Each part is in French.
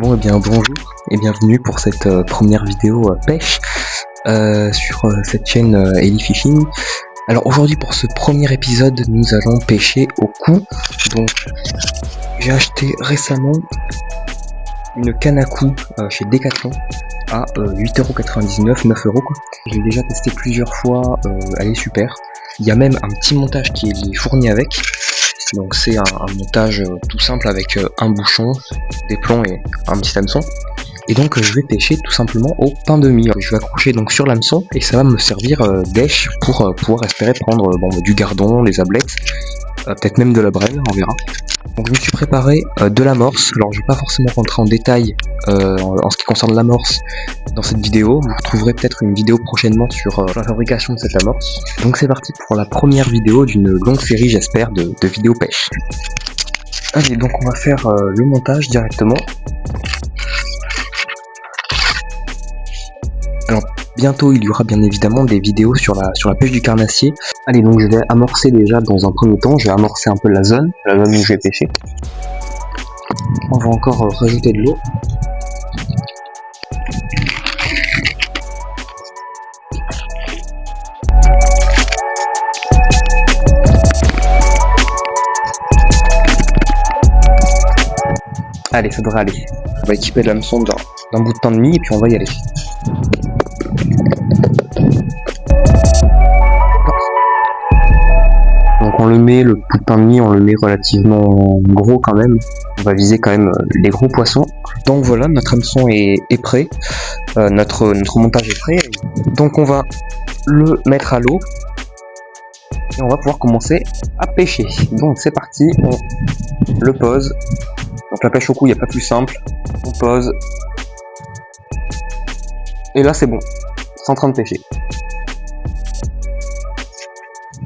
Bon, et bien bonjour et bienvenue pour cette première vidéo pêche sur cette chaîne Ellie Fishing. Alors aujourd'hui pour ce premier épisode nous allons pêcher au cou. Donc j'ai acheté récemment une canne à cou chez Decathlon à 8,99€, 9€ quoi. Je l'ai déjà testé plusieurs fois, elle est super. Il y a même un petit montage qui est fourni avec. Donc c'est un montage tout simple avec un bouchon, des plombs et un petit hameçon. Et donc je vais pêcher tout simplement au pain de mie. Je vais accrocher donc sur l'hameçon et ça va me servir d'èche pour pouvoir espérer prendre du gardon, des ablettes, peut-être même de la brêle, on verra. Donc je me suis préparé de l'amorce. Alors je vais pas forcément rentrer en détail en ce qui concerne l'amorce dans cette vidéo. Vous retrouverez peut-être une vidéo prochainement sur la fabrication de cette amorce. Donc c'est parti pour la première vidéo d'une longue série, j'espère, de vidéos pêche. Allez, donc on va faire le montage directement. Alors bientôt il y aura bien évidemment des vidéos sur la pêche du carnassier. Allez, donc je vais amorcer déjà dans un premier temps, je vais amorcer un peu la zone où je vais pêcher. On va encore rajouter de l'eau. Allez, ça devrait aller. On va équiper l'hameçon d'un bout de pain de mie et puis on va y aller. Donc on le met, le bout de pain de mie, on le met relativement gros quand même. On va viser quand même les gros poissons. Donc voilà, notre hameçon est prêt. Notre montage est prêt. Donc on va le mettre à l'eau. Et on va pouvoir commencer à pêcher. Donc c'est parti, on le pose. Donc la pêche au cou, il n'y a pas plus simple. On pose. Et là c'est bon. C'est en train de pêcher.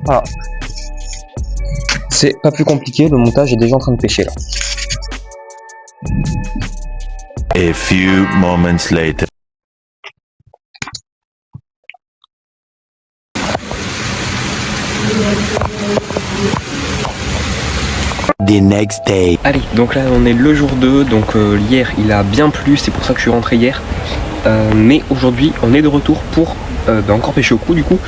Voilà. C'est pas plus compliqué, le montage est déjà en train de pêcher là. A few moments later. The next day. Allez, donc là on est le jour 2, donc hier il a bien plu, c'est pour ça que je suis rentré hier. Mais aujourd'hui on est de retour pour encore pêcher au cou du coup,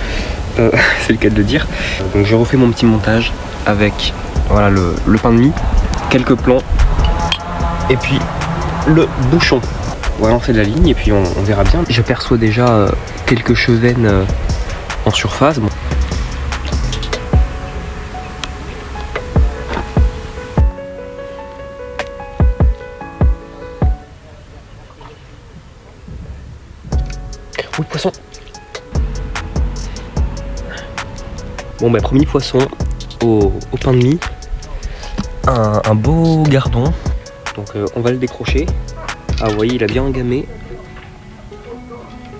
c'est le cas de le dire. Donc j'ai refait mon petit montage avec voilà le pain de mie, quelques plombs et puis le bouchon. On va lancer de la ligne et puis on verra bien. J'aperçois déjà quelques chevennes en surface. Bon. Oui, poisson. Bon bah premier poisson au pain de mie. Un beau gardon. Donc on va le décrocher. Ah vous voyez il a bien engamé.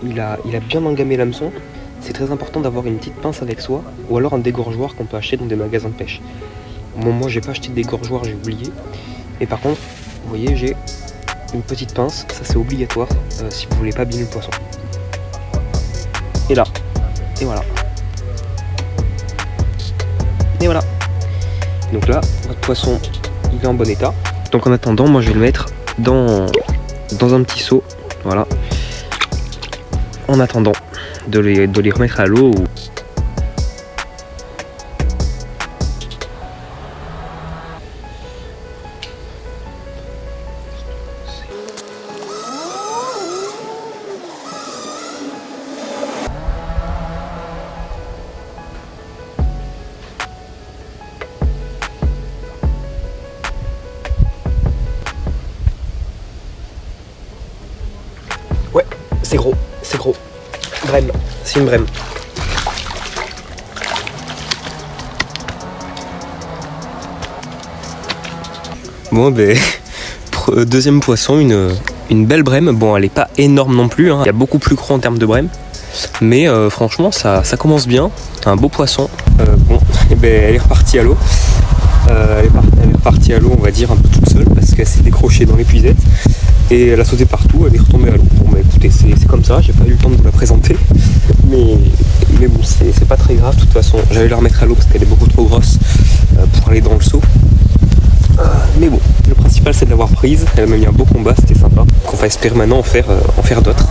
Il a bien engamé l'hameçon. C'est très important d'avoir une petite pince avec soi. Ou alors un dégorgeoir qu'on peut acheter dans des magasins de pêche. Bon, moi j'ai pas acheté de dégorgeoir, j'ai oublié. Et par contre, vous voyez j'ai une petite pince. Ça c'est obligatoire si vous voulez pas abîmer le poisson. Et là, et voilà. Et voilà. Donc là, votre poisson, il est en bon état. Donc en attendant, moi je vais le mettre dans un petit seau. Voilà. En attendant de les remettre à l'eau. Ouais, c'est gros, c'est gros. Brème, c'est une brème. Bon, deuxième poisson, une belle brème. Bon, elle est pas énorme non plus, hein. Il y a beaucoup plus gros en termes de brème. Mais franchement, ça commence bien. Un beau poisson. Elle est repartie à l'eau. Elle est repartie à l'eau, on va dire, un peu toute seule parce qu'elle s'est décrochée dans l'épuisette. Et elle a sauté partout, elle est retombée à l'eau. Bon bah écoutez, c'est comme ça, j'ai pas eu le temps de vous la présenter. Mais bon, c'est pas très grave, de toute façon. J'allais la remettre à l'eau parce qu'elle est beaucoup trop grosse pour aller dans le seau. Mais bon, le principal c'est de l'avoir prise. Elle m'a mis un beau combat, c'était sympa. Donc on va espérer maintenant en faire d'autres.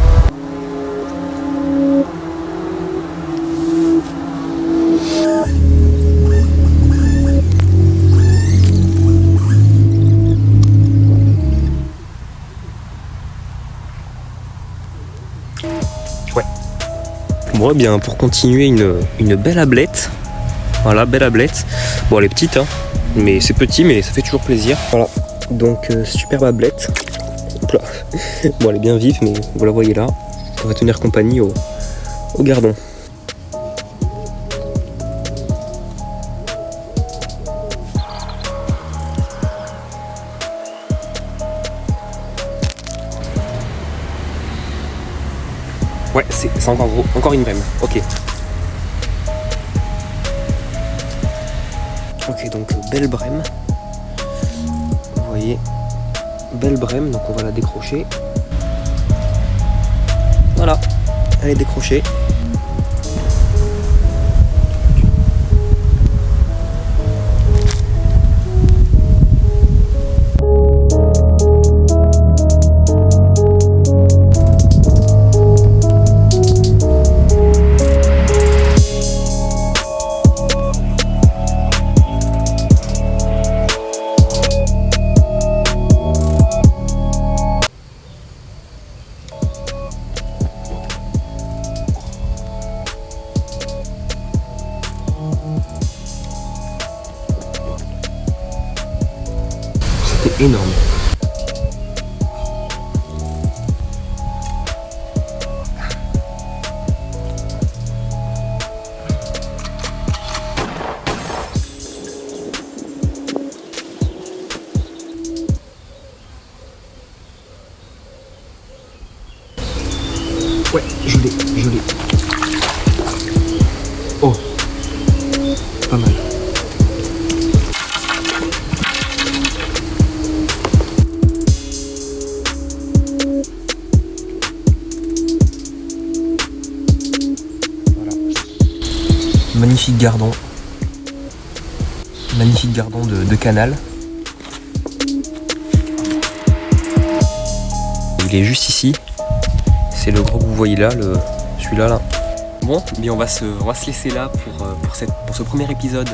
Ouais. Bon, bien pour continuer une belle ablette. Voilà, belle ablette. Bon, elle est petite, hein, mais c'est petit, mais ça fait toujours plaisir. Voilà, donc superbe ablette. Hop là. Bon, elle est bien vive, mais vous la voyez là. On va tenir compagnie au gardon. Ouais, c'est encore une brème. Ok. Ok, donc belle brème. Vous voyez, belle brème, donc on va la décrocher. Voilà, elle est décrochée. C'était énorme. Ouais, je l'ai. Oh, pas mal. Magnifique gardon. Magnifique gardon de canal. Il est juste ici. C'est le gros que vous voyez là, celui-là là. Bon, bien on va se laisser là pour ce premier épisode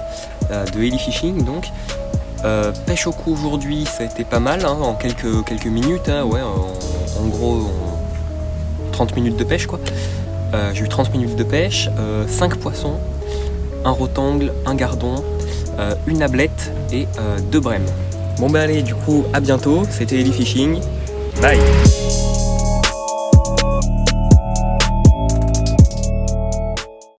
de Ellie Fishing. Donc pêche au cou aujourd'hui, ça a été pas mal, hein, en quelques minutes, hein, ouais, en gros 30 minutes de pêche quoi. J'ai eu 30 minutes de pêche, 5 poissons, un rotangle, un gardon, une ablette et 2 brèmes. Bon ben allez, du coup à bientôt, c'était Ellie Fishing, bye.